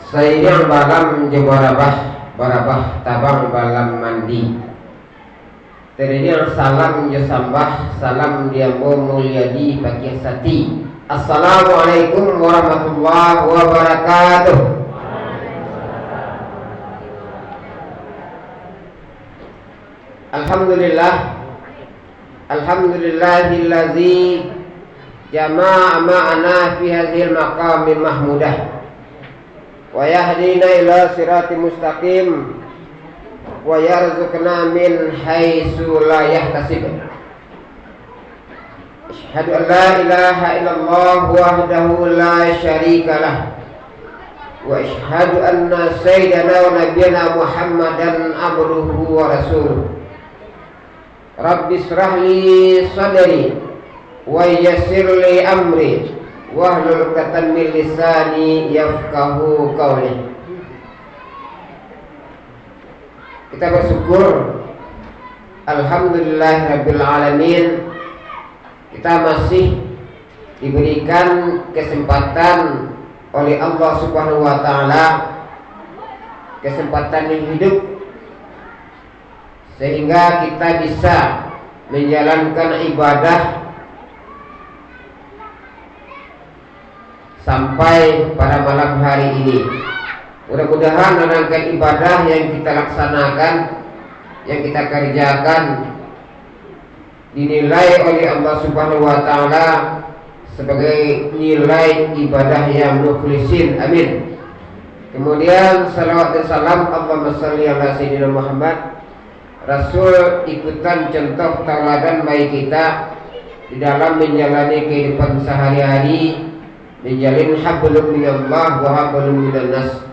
Sayang balam je barabah tabang balam mandi. Teridiang salam je sambah, salam dia mulyadi pakai sati. Assalamualaikum warahmatullahi wabarakatuh. Alhamdulillahillazi jama'a ma'ana fi hadhil maqamil mahmudah wa yahdina ila siratim mustaqim wa yarzuqna min haitsu la yahtasib. Asyhadu an la ilaha illallah wahdahu la syarika lah wa asyhadu anna sayyidana wa nabiyyana Muhammadan abduhu wa rasuluh. Rabbi israh li sadri wa yassir li amri wahlul 'uqdatam min lisani yafqahu qawli. Kita bersyukur alhamdulillahirabbil alamin, kita masih diberikan kesempatan oleh Allah Subhanahu wa taala, kesempatan yang hidup, sehingga kita bisa menjalankan ibadah sampai pada malam hari ini. Mudah-mudahan rangkaian ibadah yang kita laksanakan, yang kita kerjakan, dinilai oleh Allah Subhanahu wa taala sebagai nilai ibadah yang mukhlisin. Amin. Kemudian salawat dan salam Allahumma shalli ala sayyidina Muhammad, Rasul ikutan contoh tauladan baik kita di dalam menjalani kehidupan sehari-hari, menjalin hablum minallah wa hablum minan nas.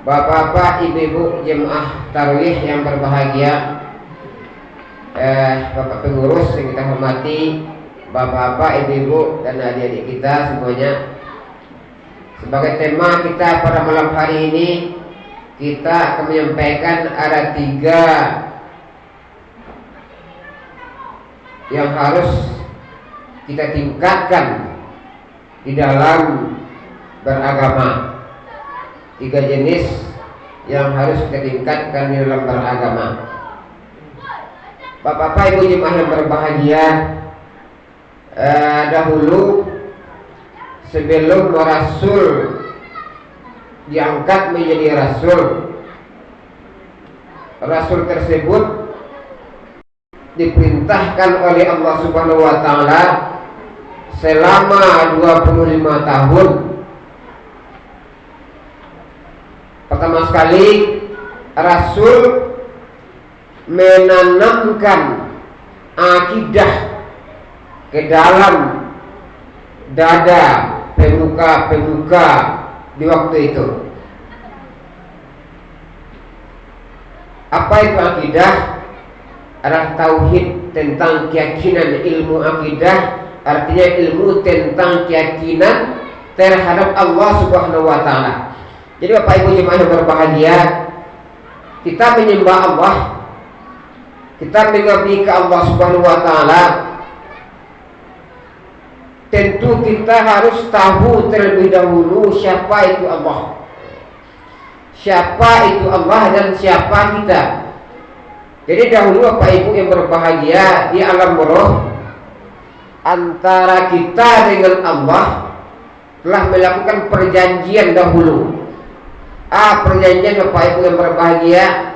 Bapak-bapak, ibu-ibu jemaah tarawih yang berbahagia, bapak pengurus yang kita hormati, bapak-bapak, ibu-ibu dan adik-adik kita semuanya. Sebagai tema kita pada malam hari ini, kita akan menyampaikan ada 3 yang harus kita tingkatkan di dalam beragama. 3 jenis yang harus kita tingkatkan di dalam beragama. Bapak-bapak, ibu jemaah yang berbahagia, dahulu sebelum Rasul diangkat menjadi Rasul tersebut diperintahkan oleh Allah Subhanahu wa taala selama 25 tahun. Pertama sekali, Rasul menanamkan akidah ke dalam dada pemuka-pemuka di waktu itu. Apa itu akidah? Adalah tauhid, tentang keyakinan. Ilmu akidah artinya ilmu tentang keyakinan terhadap Allah Subhanahu wa taala. Jadi Bapak Ibu jemaah yang berbahagia, kita menyembah Allah, kita mengabdi ke Allah Subhanahu wa taala. Tentu kita harus tahu terlebih dahulu siapa itu Allah, siapa itu Allah dan siapa kita. Jadi dahulu Bapak Ibu yang berbahagia, di alam roh antara kita dengan Allah telah melakukan perjanjian dahulu. Perjanjian Bapak Ibu yang berbahagia,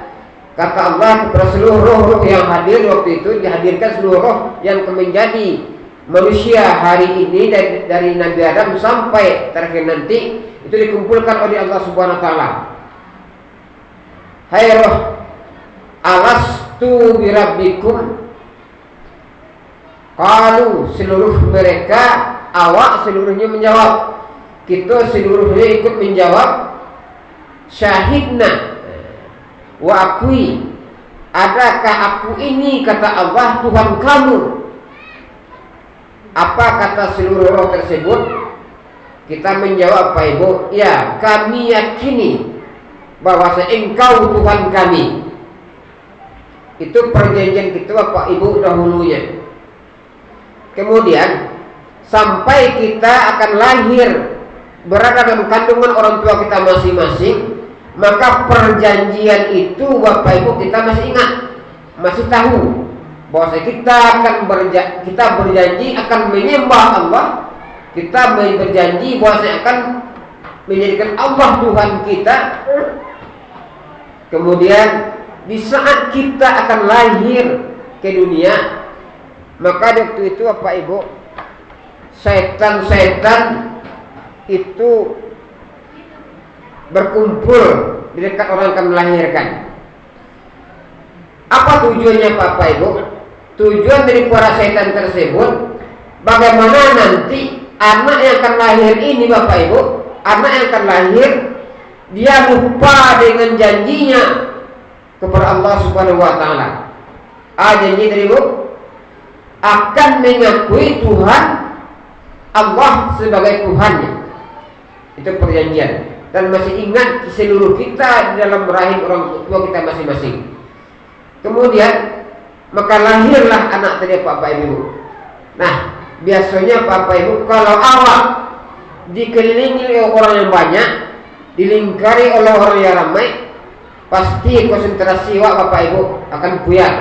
kata Allah kepada seluruh roh yang hadir waktu itu, dihadirkan seluruh roh yang menjadi manusia hari ini, dari Nabi Adam sampai terakhir nanti, itu dikumpulkan oleh Allah Subhanahu wa taala. Hai roh, alastu birabbikum. Qalu, seluruh mereka, awak seluruhnya menjawab, kita seluruhnya ikut menjawab, syahidna, wa akui, adakah aku ini, kata Allah, Tuhan kamu? Apa kata seluruh roh tersebut? Kita menjawab Pak Ibu, ya kami yakini bahwa engkau Tuhan kami. Itu perjanjian kita Bapak Ibu dahulunya. Kemudian sampai kita akan lahir berada dalam kandungan orang tua kita masing-masing, maka perjanjian itu Bapak Ibu kita masih ingat, masih tahu bahwa kita berjanji akan menyembah Allah, kita berjanji bahwa akan menjadikan Allah Tuhan kita. Kemudian di saat kita akan lahir ke dunia, maka waktu itu Bapak Ibu, setan-setan itu berkumpul di dekat orang akan melahirkan. Apa tujuannya Bapak Ibu? Tujuan dari para setan tersebut, bagaimana nanti anak yang akan lahir ini Bapak Ibu, anak yang akan lahir, dia lupa dengan janjinya kepada Allah Subhanahu wa taala. Janji dari Ibu akan mengakui Tuhan Allah sebagai Tuhannya. Itu perjanjian. Dan masih ingat seluruh kita di dalam rahim orang tua kita masing-masing. Kemudian maka lahirlah anak tadi Bapak Ibu. Nah, biasanya Bapak Ibu kalau awak dikelilingi oleh orang yang banyak, dilingkari oleh orang yang ramai, pasti konsentrasi awak Bapak Ibu akan buyar.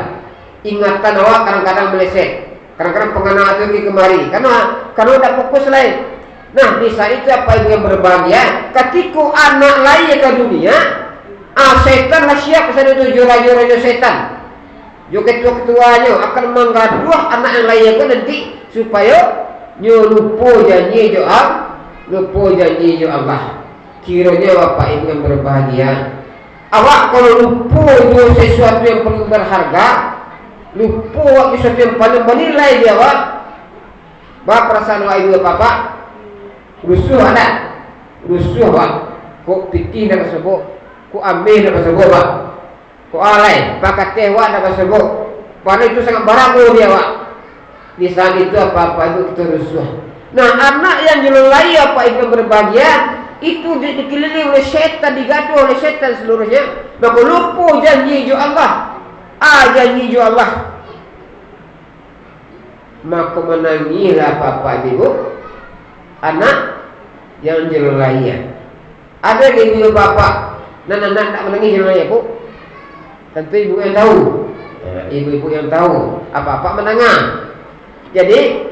Ingatan awak kadang-kadang meleset, kadang-kadang pengenaan itu kemari, karena tidak fokus lain. Nah, di saat itu Bapak Ibu yang berbahagia, ketika anak lahir ke dunia, setan siap kesana itu jura-juranya setan. Ketua-ketuanya akan menggaduh anak yang lahir ke nanti supaya lupa janji Allah. Kiranya Bapak Ibu yang berbahagia, awak kalau lupa sesuatu yang paling berharga, lupa sesuatu yang paling bernilai dia awak, perasaan awak ibu bapak rusuh ada, rusuh Pak. Kok piti nak sebut, kok ambil nak sebut Pak, kok alai, pakai tewa nak sebut. Padahal itu sangat barago dia Pak. Di saat itu apa-apa itu kita rusuh. Nah, anak yang jelulai apa itu berbahagia, itu dikelilingi oleh setan, digaduh oleh setan seluruhnya. Maka lupa janji Allah. Janji Allah. Maka menangilah Bapak Ibu anak yang jelulai. Ada ibu bapak anak tak menangis jelulai Bu? Tentu ibu yang tahu. Ibu-ibu yang tahu apa-apa menangis. Jadi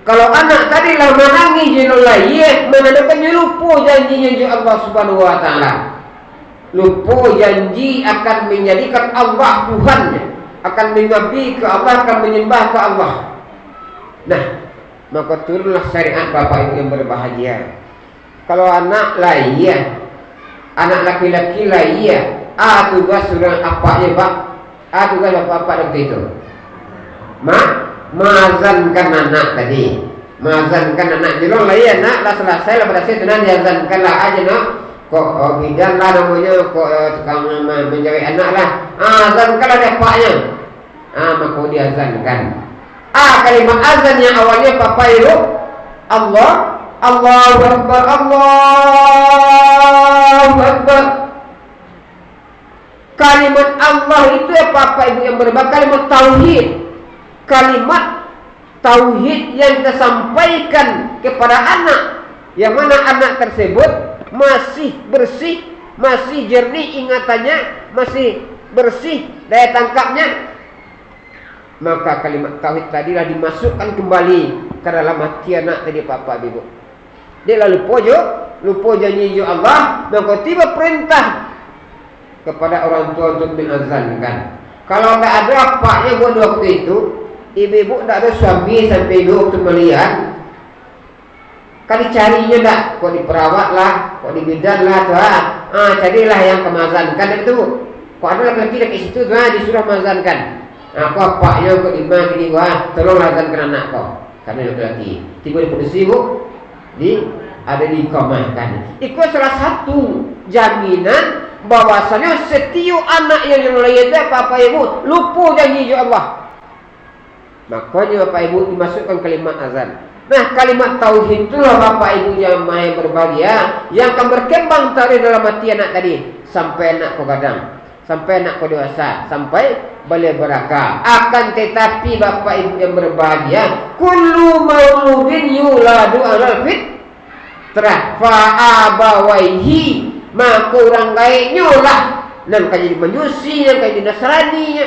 kalau anak tadi lah menangis jelulai, menandakan lupa janjinya Allah Subhanahu wa taala. Lupa janji akan menjadikan Allah Tuhannya, akan mengabdi ke Allah, akan menyembah ke Allah. Nah, maka turunlah syariat Bapak Ibu yang berbahagia. Kalau anak lahir, anak laki-laki lahir, tugas sudah apanya Pak? Tugas Bapak waktu itu mazankan anak tadi, mazankan anak. Jadi lahir anak lah selesai lah pada situ nanti azankan lah aja nak. Kok bidan lah namanya, kok tukang menjawab anak lah. Azankan lah bapaknya. Maka diazankan. Kalimat azan yang awalnya Bapak Ibu, Allahu Akbar, Allahu Akbar. Kalimat Allah itu Bapak Ibu yang berbakar kalimat tauhid. Kalimat tauhid yang kita sampaikan kepada anak, yang mana anak tersebut masih bersih, masih jernih ingatannya, masih bersih daya tangkapnya. Maka kalimat tauhid tadilah dimasukkan kembali ke dalam hati anak tadi Bapak Ibu. Dia lalu lupa janji Allah, maka tiba perintah kepada orang tua untuk mengazankan. Kalau tidak ada apanya buat waktu itu, ibu-ibu tidak ada suami sampai ibu waktu melihat, kan dicarinya tak, kok diperawat lah, kok dibidan lah, carilah yang kemazankan itu. Kok ada laki-laki di situ, disuruh mazankan. Aku apaknya ke imam ini, tolong azankan anak kau, karena laki-laki. Tiba di polisi Bu, ada diikamahkan. Itu salah satu jaminan bahwasanya setiap anak yang lahir Bapak Ibu lupa janji Allah. Makanya Bapak Ibu dimasukkan kalimat azan. Nah, kalimat tauhid itulah Bapak Ibu yang maha berbahagia, yang akan berkembang tadi dalam hati anak tadi sampai anak kau gadang, sampai anak kau dewasa, sampai balik berakal. Akan tetapi Bapak Ibu yang berbahagia, kullu mauludin yuladu alal terah fa'abawaihi maka orang lainnya lah nan kaji menyusi nan kaji nasraninya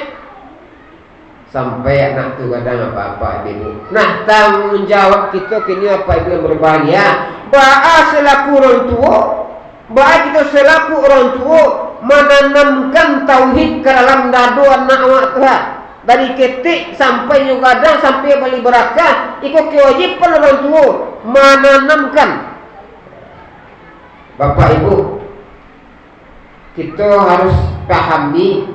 sampai anak tu kadang apa-apa ibu. Nah tanggung jawab kita kini apa itu yang berbahagia ba'a selaku orang tua ba'a kita selaku orang tua menanamkan tauhid ke dalam dadu anak awak Tuhan dari ketik sampai kadang sampai balik berakah ikut kewajiban orang tua menanamkan. Bapak ibu kita harus pahami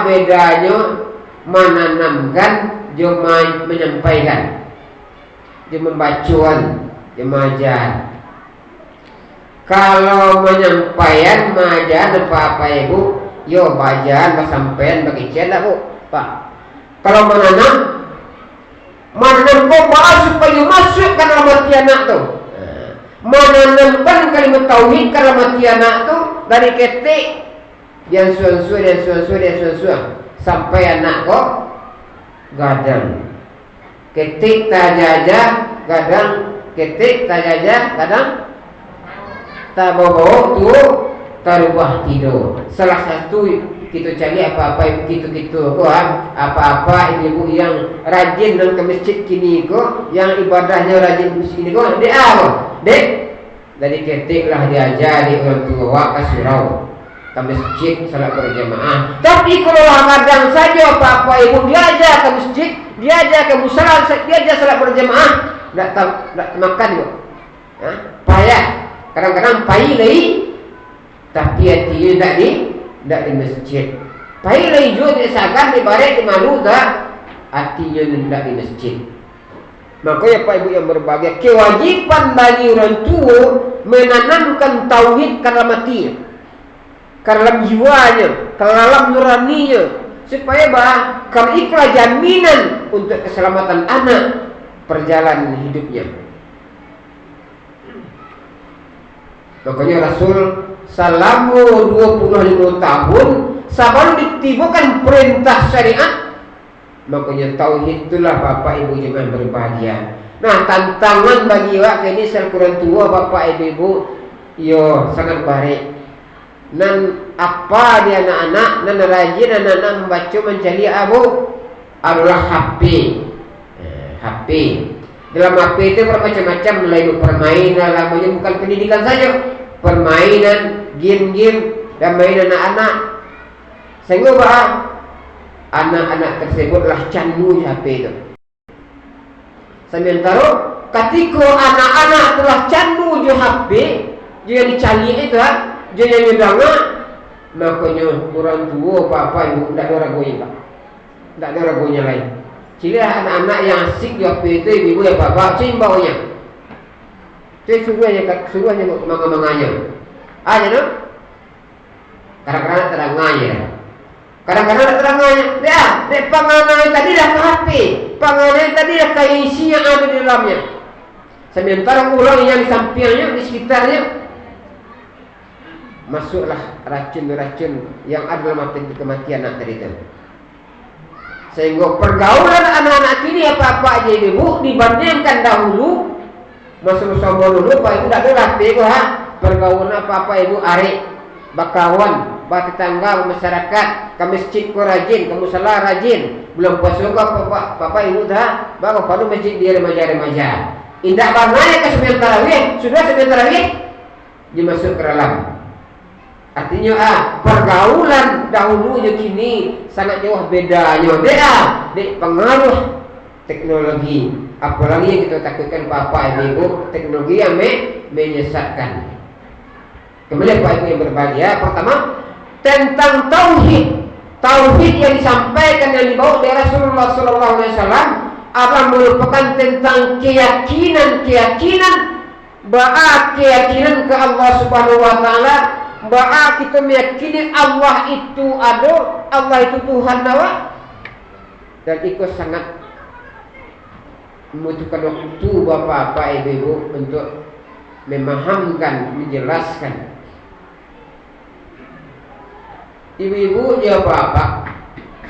bedanya menanamkan jemaah menyampaikan jemaah membacuan jemaah ajar. Kalau menyampaikan majan apa ibu yo bajan basampean bagi cendak bu pak. Kalau menanam kok bahas supaya masuk ke dalam hati anak tu menanamkan kalimat tauhid ke dalam hati anak tu dari ketik yang suan sampai anak kok gadang ketik tajaja gadang ketik tajaja gadang tak bawa tu tarubah tidur. Salah satu kita cari apa-apa gitu apa-apa ibu yang rajin dan ke masjid kini ko yang ibadahnya rajin ke masjid kini ko dia dek dari ketik lah diajari orang tua ke surau ke masjid salat berjamaah. Tapi kalau kadang saja apa-apa ibu diajar ke masjid diajar ke musala diajar salat berjamaah tak makan kok payah kadang-kadang payah lagi tapi hatinya tidak di masjid payah lagi juga tidak sagar di barat di malu tak hatinya tidak di masjid. Makanya Pak Ibu yang berbahagia kewajiban bagi orang tua menanamkan tauhid ke dalam hatinya ke dalam jiwanya ke dalam nuraninya supaya kalau itulah jaminan untuk keselamatan anak perjalanan hidupnya. Makanya Rasul selama 25 tahun sebelum ditibukan perintah syariat makanya tauhid itulah Bapak Ibu jemaah berbahagia. Nah tantangan bagi awak ini sekuran tua Bapak Ibu yo sangat baik. Nan apa dia anak-anak nan rajin anak-anak membaca mencari adalah HP. HP dalam HP itu bermacam-macam mulai permainan namanya bukan pendidikan saja permainan game-game dan mainan anak-anak sehingga anak-anak tersebutlah candu HP itu. Sementara ketika anak-anak telah candu di HP dia dicari itu dia nyedanga makanya orang tua apa-apa ibu tidak ada ragunya pak tidak ada ragunya lain. Cirilah anak-anak yang asik di HP itu ibu ya bapak cimbaunya suruhnya manganya aja no kadang-kadang terangnya kadang-kadang terangnya dia panganan tadi dah ke HP panganan tadi dah ke isi yang ada di dalamnya sementara ulang yang di sampingnya di sekitarnya masuklah racun-racun yang ada dalam kematian anak tadi itu. Sehingga pergaulan anak-anak ini apa-apa aja ibu dibandingkan dahulu masa-masa dulu Pak Ibu tidak ada rapi pergaulan apa-apa ibu arek bakawan tetangga masyarakat ke masjid ko rajin ke musala rajin belum puasa Bapak Ibu dah baru pada masjid dia remaja-remaja indah banget ke sembilan tarawih sudah sembilan tarawih dimasuk ke dalam. Artinya pergaulan dahulunya kini sangat jauh bedanya. Dia pengaruh teknologi. Apalagi yang kita takutkan Bapak Ibu teknologi yang menyesatkan. Kemudian Pak Ibu yang berbahagia, pertama tentang tauhid. Tauhid yang disampaikan yang dibawa oleh Rasulullah SAW adalah merupakan tentang keyakinan keyakinan ke Allah Subhanahu Wa Taala. Bahwa kita meyakini Allah itu ada, Allah itu Tuhan nawa, dan itu sangat membutuhkan waktu Bapak Ibu untuk memahamkan, menjelaskan. Ibu-ibu ya Bapak,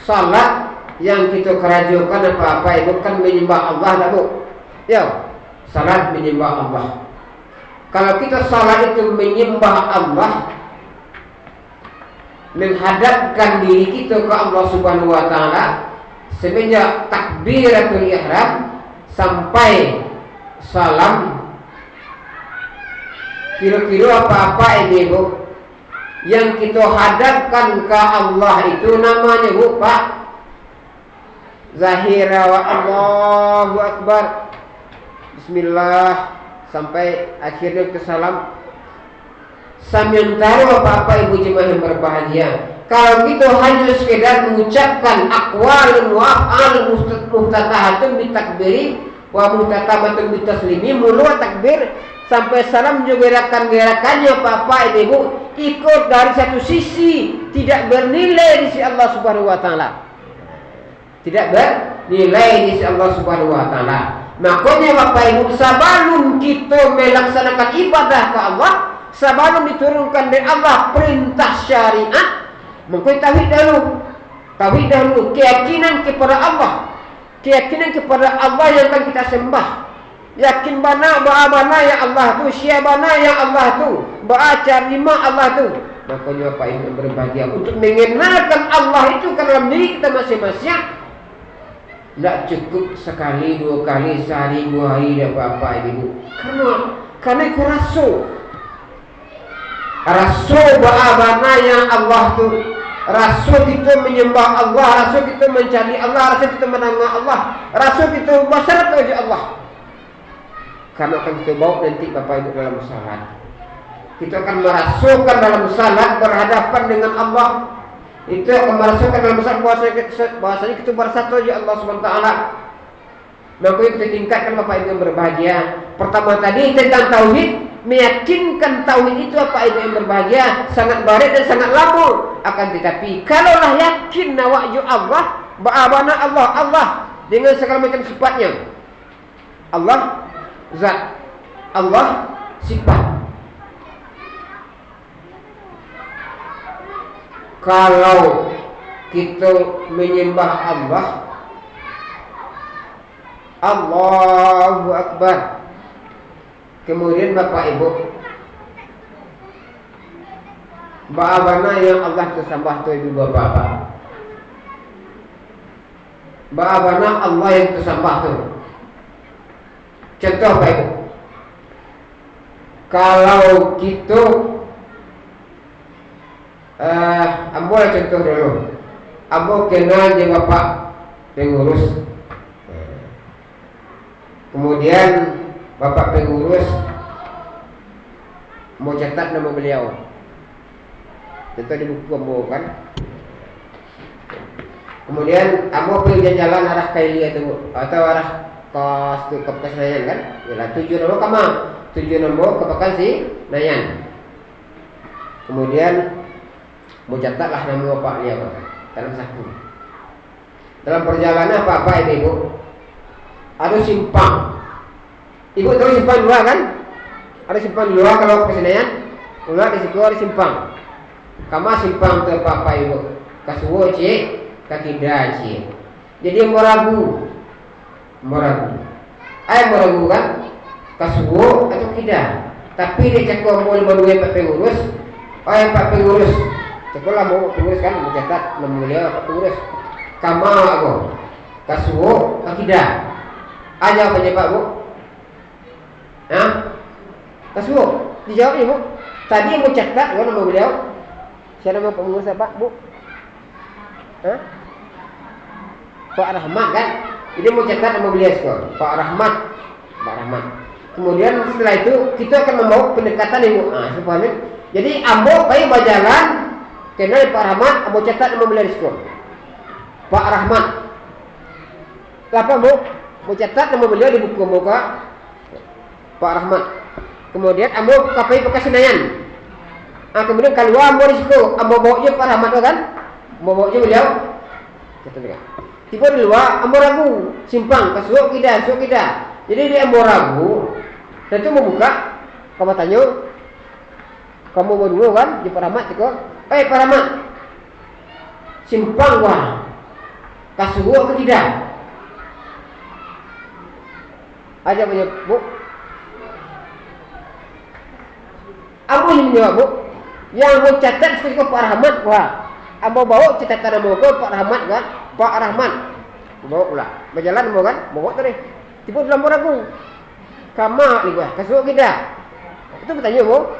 salat yang kita kerajukan Ibu kan menyembah Allah dah bu, ya salat menyembah Allah. Kalau kita salat itu menyembah Allah, menghadapkan diri kita ke Allah Subhanahu wa taala semenjak takbiratul ihram sampai salam, kira-kira apa-apa ini Bu yang kita hadapkan ke Allah itu namanya Bu Pak Zahira wa Allahu Akbar Bismillah sampai akhirnya ke salam. Sementara apa-apa ibu jemaah yang berbahagia, kalau kita hanya sekedar mengucapkan aqwal wa af'al muftatahatun bitakbiri wa muftatamatun bitaslimi, mula takbir sampai salam juga gerakan-gerakannya apa-apa ibu ikut dari satu sisi tidak bernilai di sisi Allah Subhanahu wa taala. Tidak bernilai di sisi Allah Subhanahu wa taala. Makanya Bapak Ibu, sebelum kita melaksanakan ibadah ke Allah, sebelum diturunkan dari Allah perintah syariat, maka tauhid dahulu, keyakinan kepada Allah, keyakinan kepada Allah yang akan kita sembah, yakin bana yang Allah tu, syabana yang Allah tu, baca lima Allah tu. Makanya Bapak Ibu berbahagia untuk mengenalkan Allah itu ke dalam diri kita masing-masing. Tidak cukup sekali, dua kali, sehari, dua hari, tidak apa-apa ibu. Karena itu rasul ba'abana yang Allah tu, rasul kita menyembah Allah, rasul kita mencari Allah, rasul kita mendengar Allah, rasul kita bersyarat kepada Allah. Karena akan kita bawa nanti Bapak Ibu dalam salat. Kita akan merasulkan dalam salat berhadapan dengan Allah. Itu akan merasakan dalam bahasanya kita bersatu ya Allah Subhanahu wa taala. Maka kita tingkatkan Bapak Ibu yang berbahagia. Pertama tadi tentang tauhid, meyakinkan tauhid itu Bapak Ibu yang berbahagia sangat baik dan sangat lama. Akan tetapi kalaulah yakin wahyu Allah, ba'abana Allah dengan segala macam sifatnya. Allah zat, Allah sifat. Kalau kita menyembah Allah, Allahu Akbar, kemudian Bapak Ibu, bagaimana yang Allah tersembah tu ibu bapak? Bagaimana Allah yang tersembah tu? Contoh Bapak Ibu, kalau kita ambo contoh dulu. Ambo kenal dengan Bapak pengurus. Kemudian Bapak pengurus mau catat nama beliau. Contoh di buku ambo kan. Kemudian ambo pergi jalan arah Kaili atau arah ke Pekanbayan kan. Yalah tujuan ambo kama. Tujuan ambo ke Pekanbayan. Kemudian mau catatlah nama Bapak dia dalam saku. Dalam perjalanan apa ibu? Ada simpang. Ibu tahu simpang dua kan? Ada simpang dua kalau ke Senayan. Ulah di situ ada simpang. Kama simpang tu apa ibu? Kasuwo C, kakida C. Jadi mau ragu. Moragu kan? Kasuwo atau kida. Tapi dia cakap mau berdua Pak pengurus. Pak pengurus. Sekolah mau pengurus kan mencatat memulia Pak pengurus. Kama aku kasuwo akidah. Aja apa Pak Bu? Hah? Kasuwo dijawab Ibu. Tadi mau catat nama beliau. Siapa nama pengurus apa Bu? Hah? Pak Rahmat kan? Jadi mau catat nama beliau sekolah. Pak Rahmat. Kemudian setelah itu kita akan membawa pendekatan Ibu. Supaya jadi ambo pergi berjalan. Kenal Pak Rahmat, ambo catat nama beliau di sekolah. Pak Rahmat. Apa Bu? Mau catat nama beliau di buku muka Pak Rahmat. Kemudian ambo kapai Pekan Senayan. Kemudian keluar ambo di situ, ambo bawa je Pak Rahmat kan? Ambo bawa je beliau. Tiba di luar ambo ragu, simpang kasuh kita. Jadi dia ambo ragu. Tentu mau buka, kamu tanya, kamu mau dulu kan di Pak Rahmat itu? Pak Rahmat, simpang wah, kasuh ke tidak? Aja banyak Bu. Amo yang menjawab bu. Yang mau catat sekali Pak Rahmat wah. Amo bawa catatan amo ke Pak Rahmat kan? Pak Rahmat. Bawa pula. Berjalan mau kan? Bawa tadi. Tiba dalam ragu. Kama ni gua. Kasuh kita. Itu bertanya bu.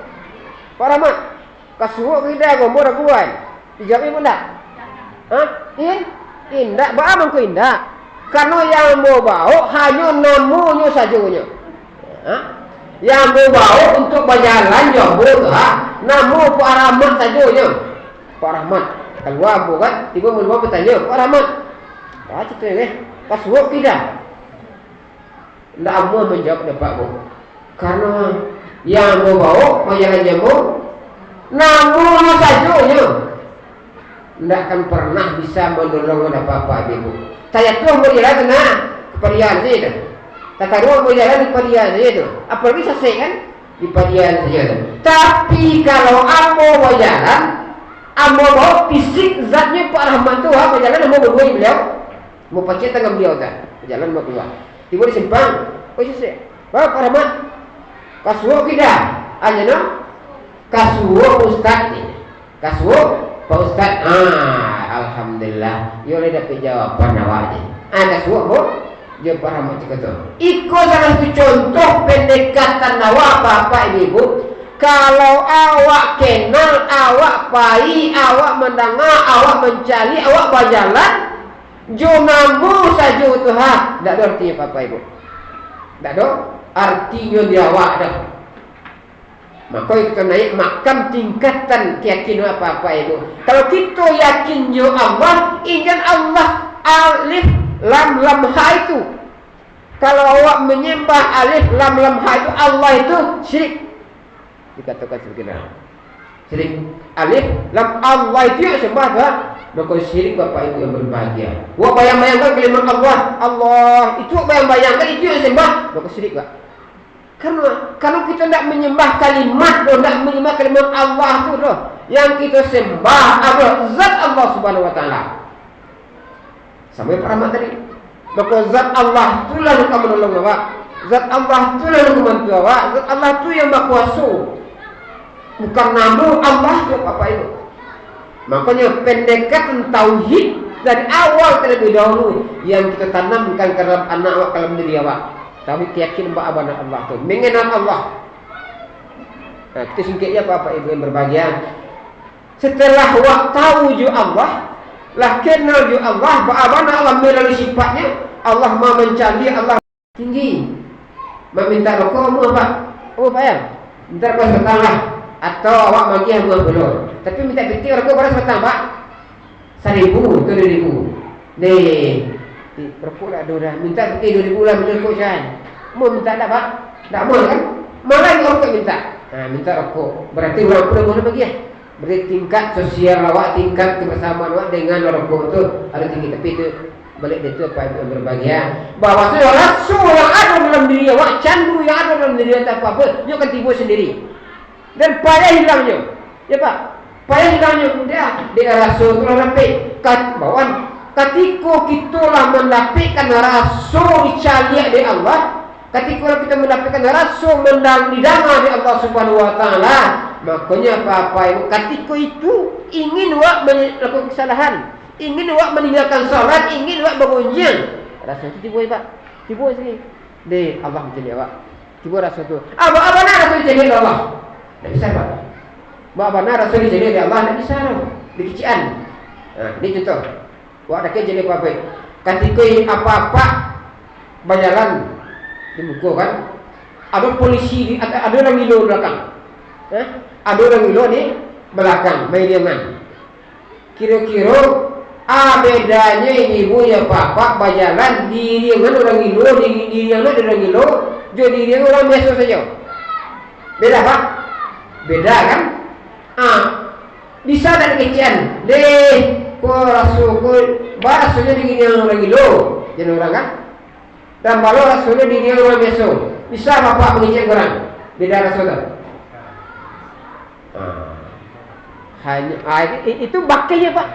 Pak Rahmat. Kasuh kita gua mau raguan. Dijawab ibu enggak? Hah? Indah. Ba amang ko indah. Karena yang mau bawa hanya namanya saja. Yang mau bawa untuk berjalan jauh namun Pak Rahmat saja. Pak Rahmat keluar bu kan, tiba mau bertanya Pak Rahmat. Cerita ni, kasuh tidak. Tidak mau menjawab dapat bu. Karena yang mau bawa berjalan jauh namun saja. Tidak akan pernah bisa menolong apa-apa ibu. Saya tu berjalan kena kepadian saja tu. Tata ruang berjalan di padian saja tu. Apalagi selesai kan di padian saja tu. Tapi kalau ambo berjalan, ambo bawa fisik zatnya Pak Rahmat tu berjalan ambo berdua beliau. Mau pakai tangan beliau tak? Berjalan mau keluar. Tiba di simpang. Oh selesai. Bawa Pak Rahmat. Kasuh kita. Hanya no. Kasuh Ustaz ni. Kasuh Pak Ustaz, alhamdulillah, yo le dapat jawapan awak ni. Kasuh bu, dia Pak Rahmat cakap tu. Iko salah satu contoh pendekatan awak bapak ibu. Kalau awak kenal, awak pai, awak mendengar, awak mencari, awak berjalan, jonamu saja tu tak ada artinya bapak ibu. Tak ada artinya dia awak dah. Maka kita naik makam tingkatan keyakinan apa-apa itu. Kalau kita yakin yo Allah, ingat Allah alif lam lam ha itu. Kalau awak menyembah alif lam lam ha itu, Allah itu syirik. Dikatakan sebegini. Syirik alif lam Allah itu yang sembah dah. Maka syirik bapak ibu yang berbahagia. Wah bayang-bayangkan kalimat Allah, Allah itu bayang-bayangkan itu yang sembah, maka syirik pak. Karena kalau kita tidak menyembah kalimat, tidak menyembah kalimat Allah itu loh, yang kita sembah adalah zat Allah Subhanahu Wa Taala. Sampai Pak Rahmat tadi, maka zat Allah itulah yang kamu menolong awak, zat Allah itulah yang membantu awak, zat Allah itu yang berkuasa, bukan nama Allah itu apa itu. Makanya pendekatan tauhid dari awal terlebih dahulu yang kita tanamkan ke dalam anak awak, dalam diri awak. Tapi yakin bahawa Allah tu mengenal Allah. Kita singkit ya Bapak Ibu yang berbahagia. Setelah awak tahu ju Allah, lah kenal ju Allah, bahawa Allah melalui sifatnya, Allah Maha mencari, Allah tinggi. Meminta rokok mu apa? Oh bayar. Minta rokok sebatang lah. Atau awak bagi yang belum. Tapi minta piti rokok berapa sebatang Pak? 1,000 ke 2,000. Nih. Rokok lah dah. Minta peti 2,000 lah beli rokok kan. Mau minta tak Pak? Tak mau kan? Malah yang rokok minta. Minta rokok. Berarti orang pun boleh bagi ya. Berarti tingkat sosial awak, tingkat kebersamaan awak dengan rokok tu ada tinggi. Tapi itu balik dia tu apa yang berbahagia. Bahawa rasul yang ada dalam diri awak, candu yang ada dalam diri awak tak apa-apa, dia akan timbul sendiri. Dan payah hilangnya. Ya Pak? Payah hilangnya dia rasul tu lah sampai kat bawah. Ketika kita lah mendapatkan rasul dicari dari Allah, ketika kita mendapatkan rasul mendang-didanga dari Allah Subhanahu Wa Taala, makanya apa-apa itu ketika itu ingin awak melakukan kesalahan, ingin awak meninggalkan salat, ingin awak bergunjing, rasul itu tiba Pak, tiba sini, deh Allah menjadi awak, tiba rasul itu, apa nak rasul jadi Allah, tak bisa Pak, apa nak rasul jadi Allah, tak bisa dikician, ini contoh. Wah, dah kerja jadi apa-apa. Ketika apa-apa berjalan di muka kan, ada polisi, ada orang gila belakang. Ada orang gila di belakang, main diaman. Kira-kira bedanya ibu ya papa berjalan di dengan orang gila, di yang ada orang gila, jadi dia orang biasa saja. Beda Pak? Beda kan? Bisa ada kecian. Rasulnya di yang orang gila, jadi orang kan? Dan baru rasulnya di yang orang biasa. Bisa bapak mengicik orang? Beda rasul tu. Hanya itu bakihnya Pak.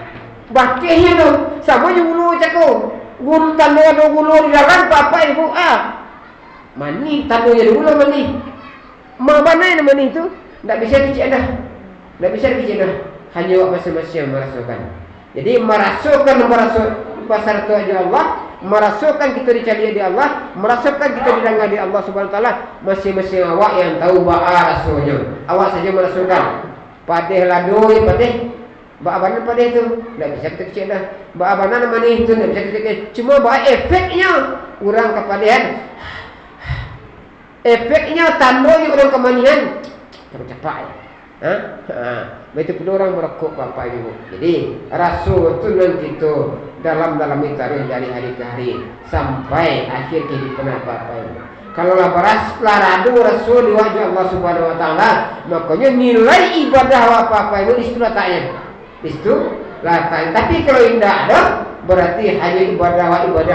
Bakihnya tu. Sama je gulu cakap. Gulu tanda ada gulu di dalam bapak ibu. Mani tanda je gulu mani. Mana yang mani tu? Tak bisa kecil dah. Tak bisa kecil dah. Hanya awak masing-masing merasukan. Jadi merasukan pasar tu aja Allah, merasukan kita dicari di Allah, merasukan kita didengar di Allah Subhanahu Wa Taala. Masing-masing awak yang tahu ba'a rasulnya. Awak saja merasukan. Padeh ladoi, padeh. Ba'a padeh tu. Tak bisa kita kecil dah. Ba'a nama ni tu tak bisa kita kecil. Cuma ba'a efeknya orang kepadahan. Efeknya tandanya orang kemanian cepat ya. Begitu pun orang merokok bapak ibu. Jadi rasul itu nanti itu dalam itu dari hari ke hari sampai akhir kehidupan bapak ibu. Kalau lah radu rasul di wajah Allah Subhanahu Wa Taala, makanya nilai ibadah bapak ibu di situ letaknya. Di situ letaknya. Tapi kalau tidak ada, berarti hanya ibadah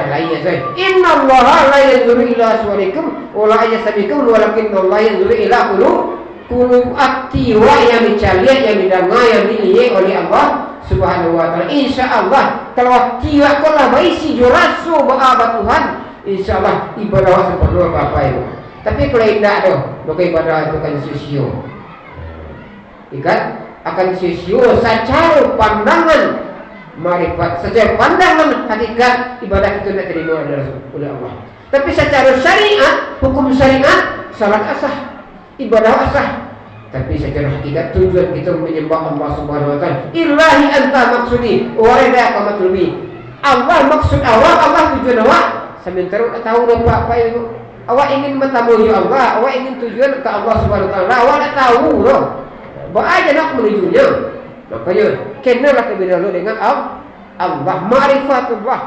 lainnya saja. Innallaha la yanzuru ila suwarikum wa la yasbikum walakinnallaha yanzuru ila qulubikum aktiwa yang dicari, yang didengar, yang dilihat oleh Allah Subhanahu Wa Taala. Insyaallah kalau aktiwa kalau baisi jurasu ba'aba Tuhan, insyaallah ibadah sepenuh apa itu. Tapi kalau tidak ada, maka ibadah itu akan sia-sia. Ikat akan sia-sia secara pandangan marifat, secara pandangan hakikat ibadah itu tidak terima oleh Allah. Tapi secara syariat, hukum syariat, salat asah, ibadah asah. Tapi secara hakikat tujuan kita menyembah Allah Subhanahu Wa Taala. Ilahi anta maksudi, wa ridaka matlubi. Allah maksud awak, Allah tujuan awak. Sementara tak tahu apa itu. Awak ingin bertemu Allah, awak ingin tujuan ke Allah Subhanahu Wa Taala. Awak tak tahu loh. Ba'a aja nak menujunya. Makanya kenalah terlebih dahulu dengan Allah, ma'rifatullah,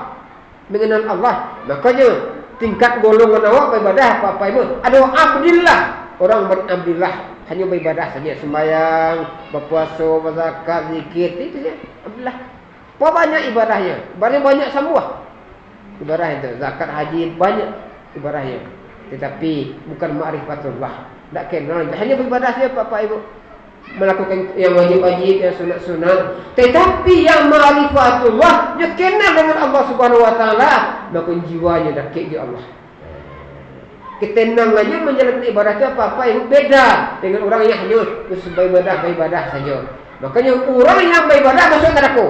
mengenal Allah. Makanya tingkat golongan awak beribadah apa itu ada abdillah, orang berabdillah, hanya beribadah saja, sembahyang, berpuasa, berzakat, zikir, itu saja abdillah. Apa banyak ibadahnya? Banyak semua ibadah itu, zakat, haji, banyak ibadahnya. Tetapi bukan ma'rifatullah, tak kenal, hanya beribadah saja Bapak Ibu, melakukan yang wajib-wajib, yang sunat-sunat. Tetapi yang ma'rifatullah, dia kenal dengan Allah Subhanahu Wa Taala, maka jiwanya dekat di Allah. Ketenangannya menjalankan ibadah itu apa-apa yang beda dengan orang yang hanya beribadah saja. Makanya orang yang beribadah masuk neraka.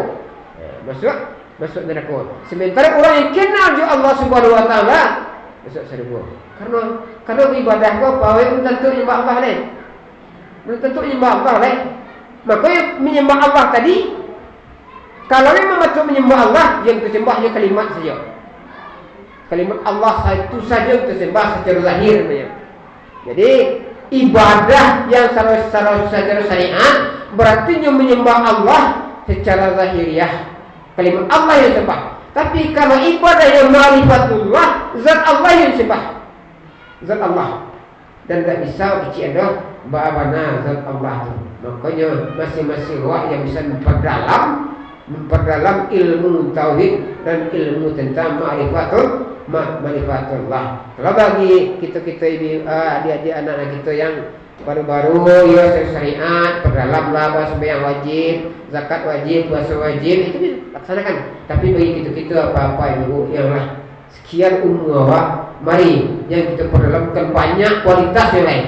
Masuk neraka. Sementara orang yang kenal di Allah Subhanahu Wa Taala masuk surga. Karena beribadah kau apa yang tentu nyembah Allah lain. Belum tentu menyembah Allah lain. Makanya menyembah Allah tadi, kalau memang betul menyembah Allah, yang tersembahnya kalimat saja. Kalimat Allah itu saja tersembah secara zahir. Jadi ibadah yang secara syariat berarti yang menyembah Allah secara zahiriah. Kalimat Allah yang sembah. Tapi kalau ibadah yang ma'rifatullah, zat Allah yang sembah. Zat Allah. Dan tak bisa kecil ada ba'abana zat Allah itu. Makanya masing-masing orang yang bisa memperdalam ilmu tauhid dan ilmu tentang ma'rifatullah. Kalau bagi kita ini adik-adik anak-anak kita yang baru-baru ya syariat, perdalamlah bahasa sembahyang wajib, zakat wajib, puasa wajib, itu laksanakan. Tapi bagi kita apa-apa ibu yang lah sekian umur awak, mari yang kita perdalamkan banyak kualitas yang lain.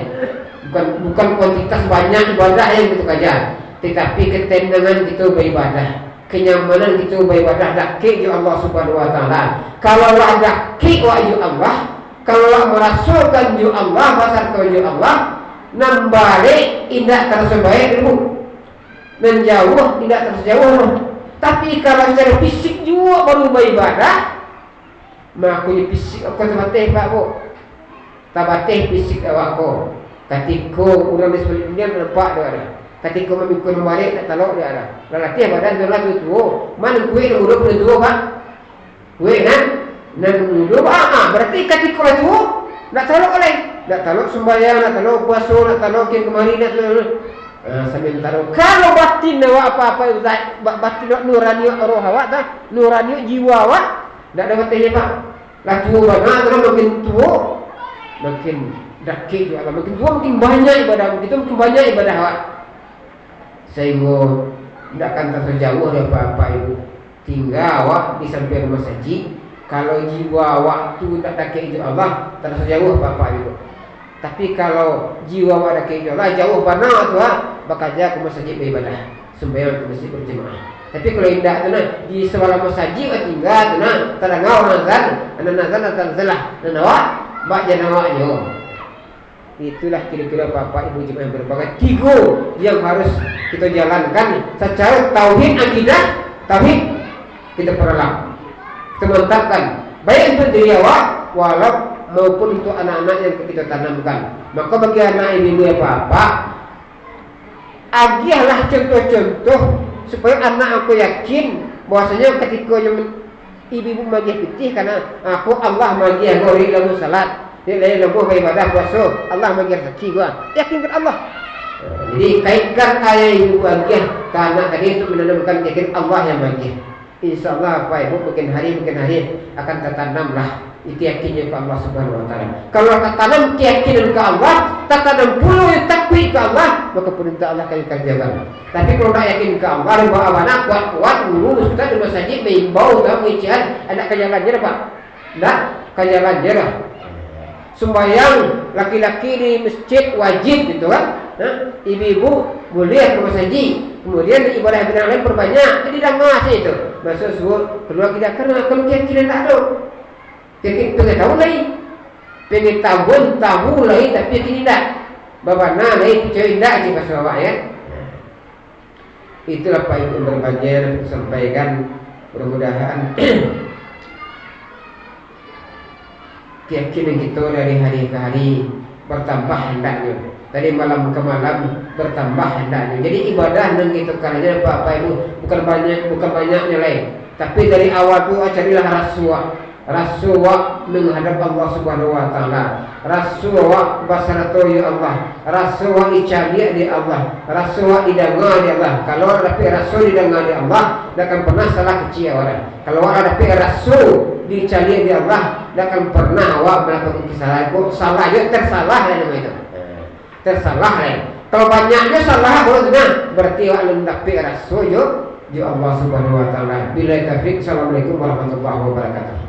Bukan kuantitas banyak ibadah yang kita kajar, tetapi ketenangan kita beribadah, kenyamanan kita beribadah dakik ju Allah Subhanahu Wa Taala. Kalau lah dakik wahyu Allah, kalau lah merasulkan ju Allah, basarkan ju Allah, nambalik tidak tersebaik ilmu, menjauh tidak tersejauh. Tapi kalau secara fisik juga baru beribadah, makanya fisik aku terbatih Pak Bu, terbatih fisik awakku. Ketika orang di sebelah dunia nampak dia ada. Ketika memikul balik tak talok dia ada. Latih badan dia lah tu. Mana kuih nak duduk tu Pak? Kuih kan? Nak duduk berarti ketika lah tu nak talok oleh. Nak talok sembahyang, nak talok puasa, nak talokin kemari nak sambil taruh. Kalau batin awak apa-apa batin nurani roh awak dah, nurani jiwa awak tak ada batin Pak. Lah tu banyak makin tua makin dakik juga, makin tua makin banyak ibadah kita, makin banyak ibadah awak. Sehingga tidak akan terjauh dari apa-apa ibu. Tinggal awak di samping masjid. Kalau jiwa awak tu tak dakik itu Allah, terjauh apa-apa ibu. Tapi kalau jiwa ada keidola jauh mana tu bakaja ke masjid beribadah, sembahyang ke masjid berjemaah. Tapi kalau indah tu di sebelah masjid tinggal tu terangau nazar, nazar tanzalah, nawa bak janawa jo. Itulah kira-kira bapak ibu jemaah yang berbagai tiga yang harus kita jalankan secara tauhid akidah, tauhid kita perlahan, kita mantapkan baik untuk diri awak walau maupun untuk anak-anak yang kita tanamkan. Maka bagi anak ibu ya bapak, agiahlah contoh-contoh supaya anak aku yakin bahwasanya ketika yang ibu magih putih karena aku Allah magih gori lalu salat, dia lalu ibadah puasa, Allah magih rezeki gua. Yakinkan Allah. Jadi kaitkan ayat ibu magih karena tadi untuk menanamkan yakin Allah yang magih. Insyaallah apa ibu mungkin hari akan tertanamlah itu yakinnya ke Allah Subhanahu wa taala. Kalau tanam keyakinan ke Allah, tanam puluh takwi ke Allah, maka perintah Allah akan kerjakan. Tapi kalau tak yakin ke Allah, bawa anak kuat-kuat guru ustaz di masjid mengimbau dan mengicar anak kerjakan je Pak. Dah kerjakan je dah. Sembahyang laki-laki di masjid wajib gitu kan. Ibu-ibu boleh ke masjid. Kemudian ibadah yang lain perbanyak. Jadi dah masih itu. Masuk suruh keluar kita karena kalau keyakinan tak ada. Pengen tahu lagi, pengen tahu lagi tapi tidak. Bapak nak lagi percaya tidak aja pas bapak ya. Itulah Pak Ibu berbahagia sampaikan. Mudah-mudahan keyakinan kita dari hari ke hari bertambah hendaknya. Dari malam ke malam bertambah hendaknya. Jadi ibadah yang kita karena Bapak Ibu bukan banyak nilai, tapi dari awal tu carilah Rasulullah menghadap Allah Subhanahu wa taala. Rasulullah basaratu ya Allah. Rasulullah icari di Allah. Rasulullah didengar di Allah. Kalau tapi Rasul didengar di Allah, takkan pernah salah kecil orang. Kalau ada tapi Rasul dicari di Allah, takkan pernah awak melakukan kesalahan. Kok salah ya tersalah lah nama itu. Tersalah lah. Kalau banyaknya salah berarti awak mendapat Rasul yo Allah Subhanahu wa taala. Bila taufiq. Assalamualaikum warahmatullahi wabarakatuh.